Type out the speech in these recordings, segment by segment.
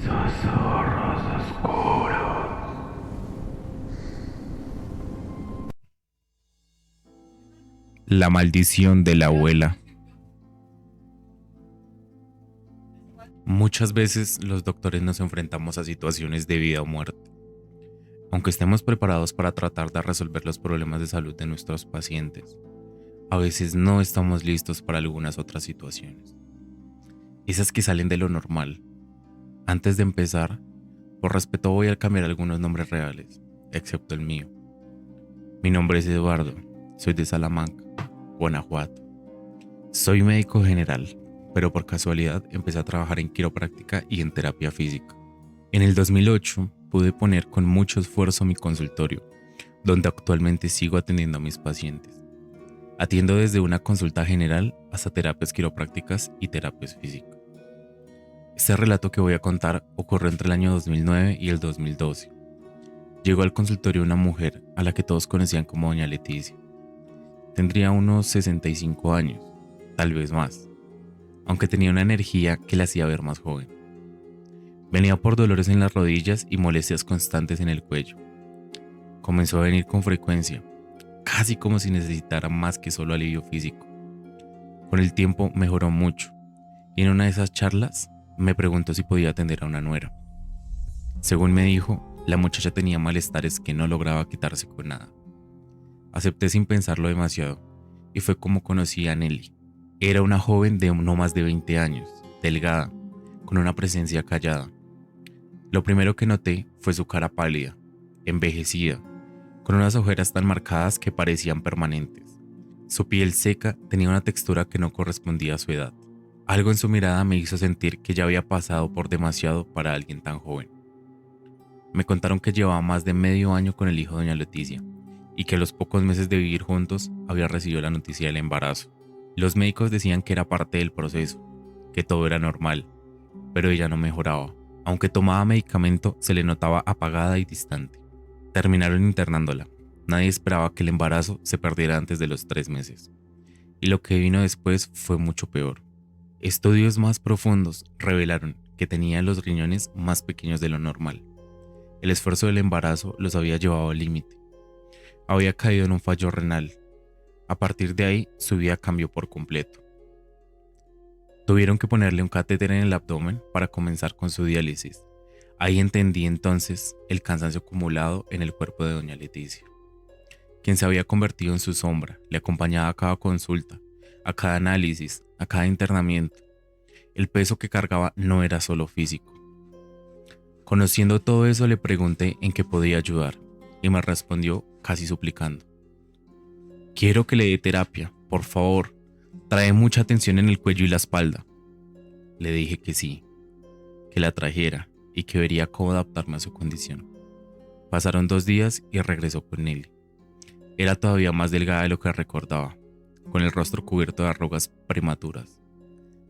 Susurros oscuros. La maldición de la abuela. Muchas veces los doctores nos enfrentamos a situaciones de vida o muerte. Aunque estemos preparados para tratar de resolver los problemas de salud de nuestros pacientes, a veces no estamos listos para algunas otras situaciones. Esas que salen de lo normal. Antes de empezar, por respeto voy a cambiar algunos nombres reales, excepto el mío. Mi nombre es Eduardo, soy de Salamanca, Guanajuato. Soy médico general, pero por casualidad empecé a trabajar en quiropráctica y en terapia física. En el 2008 pude poner con mucho esfuerzo mi consultorio, donde actualmente sigo atendiendo a mis pacientes. Atiendo desde una consulta general hasta terapias quiroprácticas y terapias físicas. Este relato que voy a contar ocurrió entre el año 2009 y el 2012. Llegó al consultorio una mujer a la que todos conocían como Doña Leticia. Tendría unos 65 años, tal vez más, aunque tenía una energía que la hacía ver más joven. Venía por dolores en las rodillas y molestias constantes en el cuello. Comenzó a venir con frecuencia, casi como si necesitara más que solo alivio físico. Con el tiempo mejoró mucho, y en una de esas charlas me preguntó si podía atender a una nuera. Según me dijo, la muchacha tenía malestares que no lograba quitarse con nada. Acepté sin pensarlo demasiado, y fue como conocí a Nelly. Era una joven de no más de 20 años, delgada, con una presencia callada. Lo primero que noté fue su cara pálida, envejecida, con unas ojeras tan marcadas que parecían permanentes. Su piel seca tenía una textura que no correspondía a su edad. Algo en su mirada me hizo sentir que ya había pasado por demasiado para alguien tan joven. Me contaron que llevaba más de medio año con el hijo de Doña Leticia y que a los pocos meses de vivir juntos había recibido la noticia del embarazo. Los médicos decían que era parte del proceso, que todo era normal, pero ella no mejoraba. Aunque tomaba medicamento, se le notaba apagada y distante. Terminaron internándola. Nadie esperaba que el embarazo se perdiera antes de los 3 meses. Y lo que vino después fue mucho peor. Estudios más profundos revelaron que tenía los riñones más pequeños de lo normal. El esfuerzo del embarazo los había llevado al límite. Había caído en un fallo renal. A partir de ahí, su vida cambió por completo. Tuvieron que ponerle un catéter en el abdomen para comenzar con su diálisis. Ahí entendí entonces el cansancio acumulado en el cuerpo de Doña Leticia, quien se había convertido en su sombra, le acompañaba a cada consulta, a cada análisis, a cada internamiento. El peso que cargaba no era solo físico. Conociendo todo eso, le pregunté en qué podía ayudar y me respondió casi suplicando: quiero que le dé terapia, por favor. Trae mucha tensión en el cuello y la espalda. Le dije que sí, que la trajera y que vería cómo adaptarme a su condición. Pasaron 2 días y regresó con Nelly. Era todavía más delgada de lo que recordaba, con el rostro cubierto de arrugas prematuras,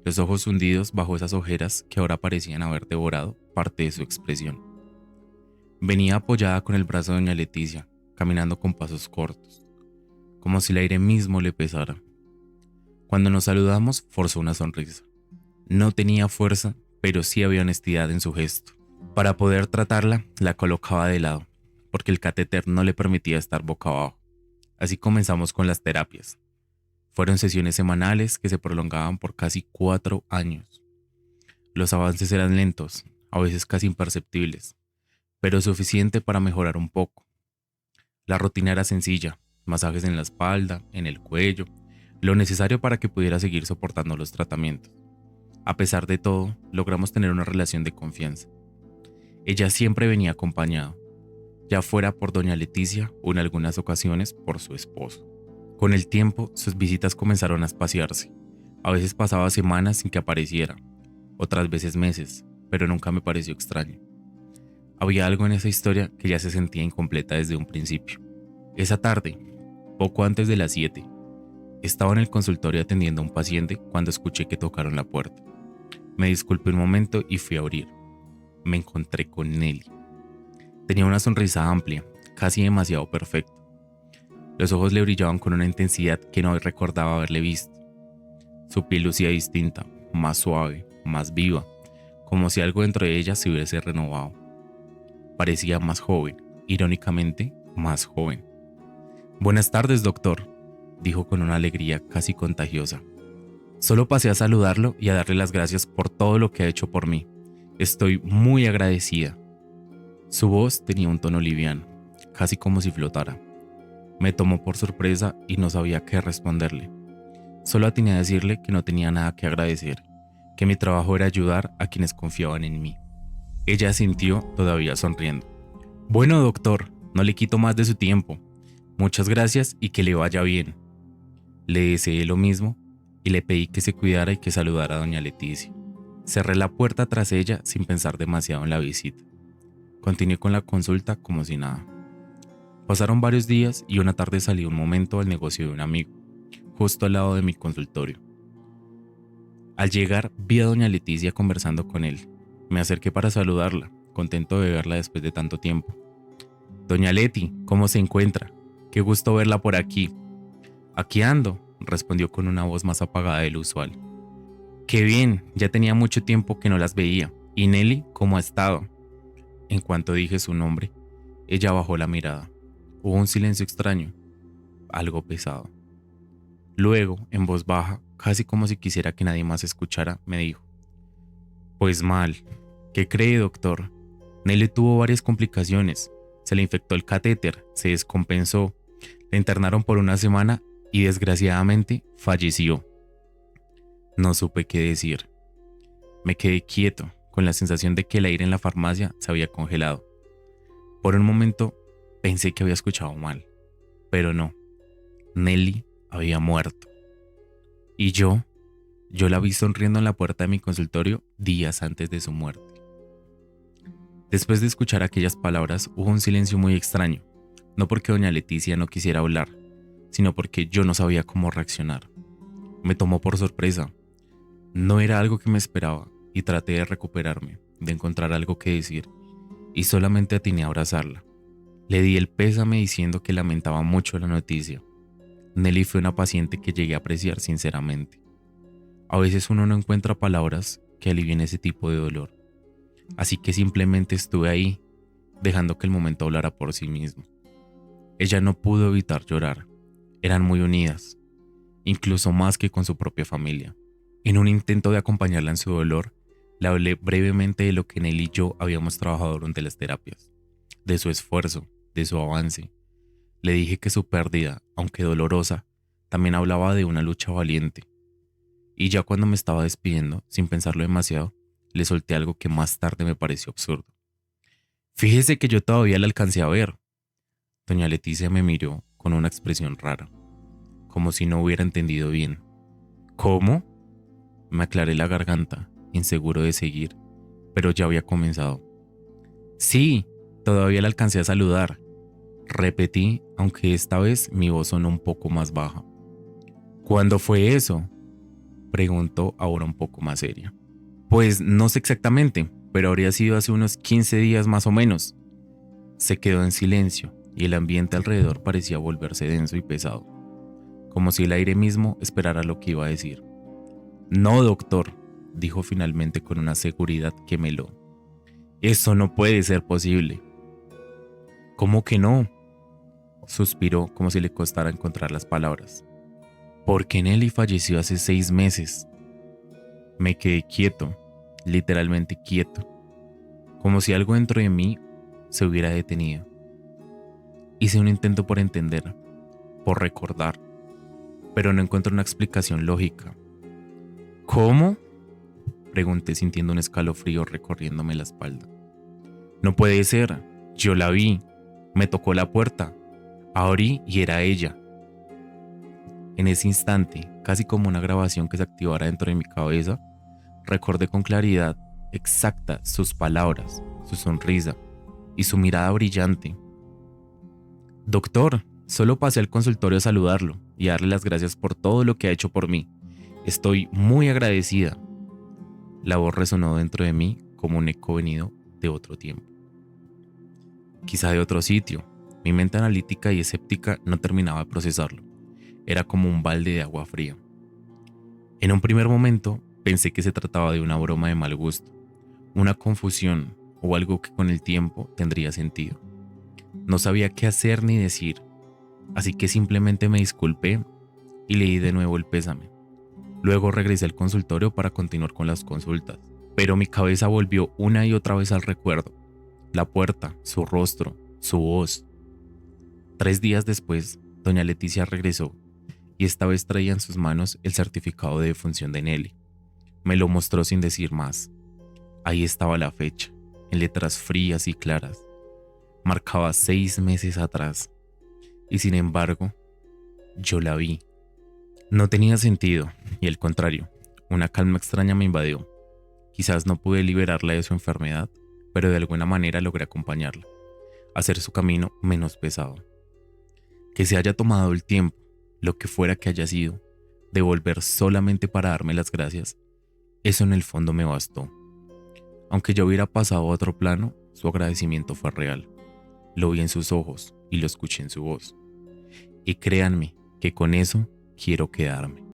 los ojos hundidos bajo esas ojeras que ahora parecían haber devorado parte de su expresión. Venía apoyada con el brazo de Doña Leticia, caminando con pasos cortos, como si el aire mismo le pesara. Cuando nos saludamos, forzó una sonrisa. No tenía fuerza, pero sí había honestidad en su gesto. Para poder tratarla, la colocaba de lado, porque el catéter no le permitía estar boca abajo. Así comenzamos con las terapias. Fueron sesiones semanales que se prolongaban por casi 4 años. Los avances eran lentos, a veces casi imperceptibles, pero suficiente para mejorar un poco. La rutina era sencilla: masajes en la espalda, en el cuello, lo necesario para que pudiera seguir soportando los tratamientos. A pesar de todo, logramos tener una relación de confianza. Ella siempre venía acompañada, ya fuera por Doña Leticia o en algunas ocasiones por su esposo. Con el tiempo, sus visitas comenzaron a espaciarse. A veces pasaba semanas sin que apareciera, otras veces meses, pero nunca me pareció extraño. Había algo en esa historia que ya se sentía incompleta desde un principio. Esa tarde, poco antes de las 7, estaba en el consultorio atendiendo a un paciente cuando escuché que tocaron la puerta. Me disculpé un momento y fui a abrir. Me encontré con Nelly. Tenía una sonrisa amplia, casi demasiado perfecta. Los ojos le brillaban con una intensidad que no recordaba haberle visto. Su piel lucía distinta, más suave, más viva, como si algo dentro de ella se hubiese renovado. Parecía más joven, irónicamente más joven. «Buenas tardes, doctor», dijo con una alegría casi contagiosa. «Solo pasé a saludarlo y a darle las gracias por todo lo que ha hecho por mí. Estoy muy agradecida». Su voz tenía un tono liviano, casi como si flotara. Me tomó por sorpresa y no sabía qué responderle. Solo atiné a decirle que no tenía nada que agradecer, que mi trabajo era ayudar a quienes confiaban en mí. Ella asintió, todavía sonriendo. «Bueno, doctor, no le quito más de su tiempo. Muchas gracias y que le vaya bien». Le deseé lo mismo y le pedí que se cuidara y que saludara a doña Leticia. Cerré la puerta tras ella sin pensar demasiado en la visita. Continué con la consulta como si nada. Pasaron varios días y una tarde salí un momento al negocio de un amigo, justo al lado de mi consultorio. Al llegar vi a doña Leticia conversando con él. Me acerqué para saludarla, contento de verla después de tanto tiempo. «Doña Leti, ¿cómo se encuentra? Qué gusto verla por aquí». «Aquí ando», respondió con una voz más apagada de lo usual. «Qué bien, ya tenía mucho tiempo que no las veía. ¿Y Nelly, cómo ha estado?». En cuanto dije su nombre, ella bajó la mirada. Hubo un silencio extraño, algo pesado. Luego, en voz baja, casi como si quisiera que nadie más escuchara, me dijo: «Pues mal. ¿Qué cree, doctor? Nelly tuvo varias complicaciones. Se le infectó el catéter, se descompensó, la internaron por una semana y desgraciadamente falleció». No supe qué decir. Me quedé quieto, con la sensación de que el aire en la farmacia se había congelado. Por un momento pensé que había escuchado mal, pero no. Nelly había muerto. Y yo la vi sonriendo en la puerta de mi consultorio días antes de su muerte. Después de escuchar aquellas palabras hubo un silencio muy extraño, no porque doña Leticia no quisiera hablar, sino porque yo no sabía cómo reaccionar. Me tomó por sorpresa. No era algo que me esperaba y traté de recuperarme, de encontrar algo que decir, y solamente atiné a abrazarla. Le di el pésame diciendo que lamentaba mucho la noticia. Nelly fue una paciente que llegué a apreciar sinceramente. A veces uno no encuentra palabras que alivien ese tipo de dolor, así que simplemente estuve ahí, dejando que el momento hablara por sí mismo. Ella no pudo evitar llorar. Eran muy unidas, incluso más que con su propia familia. En un intento de acompañarla en su dolor, le hablé brevemente de lo que Nelly y yo habíamos trabajado durante las terapias, de su esfuerzo, de su avance. Le dije que su pérdida, aunque dolorosa, también hablaba de una lucha valiente. Y ya cuando me estaba despidiendo, sin pensarlo demasiado, le solté algo que más tarde me pareció absurdo. «Fíjese que yo todavía la alcancé a ver». Doña Leticia me miró con una expresión rara, como si no hubiera entendido bien. «¿Cómo?». Me aclaré la garganta, inseguro de seguir, pero ya había comenzado. «Sí, todavía la alcancé a saludar», repetí, aunque esta vez mi voz sonó un poco más baja. «¿Cuándo fue eso?», preguntó ahora un poco más seria. «Pues no sé exactamente, pero habría sido hace unos 15 días más o menos». Se quedó en silencio y el ambiente alrededor parecía volverse denso y pesado, como si el aire mismo esperara lo que iba a decir. «No, doctor», dijo finalmente con una seguridad que me heló. «Eso no puede ser posible». «¿Cómo que no?», suspiró como si le costara encontrar las palabras. «Porque Nelly falleció hace 6 meses». Me quedé quieto, literalmente quieto, como si algo dentro de mí se hubiera detenido. Hice un intento por entender, por recordar, pero no encontré una explicación lógica. «¿Cómo?», pregunté sintiendo un escalofrío recorriéndome la espalda. «No puede ser, yo la vi, me tocó la puerta, abrí y era ella». En ese instante, casi como una grabación que se activara dentro de mi cabeza, recordé con claridad exacta sus palabras, su sonrisa y su mirada brillante. «Doctor, solo pasé al consultorio a saludarlo y a darle las gracias por todo lo que ha hecho por mí. Estoy muy agradecida». La voz resonó dentro de mí como un eco venido de otro tiempo. Quizá de otro sitio. Mi mente analítica y escéptica no terminaba de procesarlo. Era como un balde de agua fría. En un primer momento pensé que se trataba de una broma de mal gusto, una confusión o algo que con el tiempo tendría sentido. No sabía qué hacer ni decir, así que simplemente me disculpé y leí de nuevo el pésame. Luego regresé al consultorio para continuar con las consultas, pero mi cabeza volvió una y otra vez al recuerdo. La puerta, su rostro, su voz. 3 días después, doña Leticia regresó y esta vez traía en sus manos el certificado de defunción de Nelly. Me lo mostró sin decir más. Ahí estaba la fecha, en letras frías y claras. Marcaba 6 meses atrás. Y sin embargo, yo la vi. No tenía sentido, y al contrario, una calma extraña me invadió. Quizás no pude liberarla de su enfermedad, pero de alguna manera logré acompañarla, hacer su camino menos pesado. Que se haya tomado el tiempo, lo que fuera que haya sido, de volver solamente para darme las gracias, eso en el fondo me bastó. Aunque yo hubiera pasado a otro plano, su agradecimiento fue real. Lo vi en sus ojos y lo escuché en su voz. Y créanme que con eso quiero quedarme.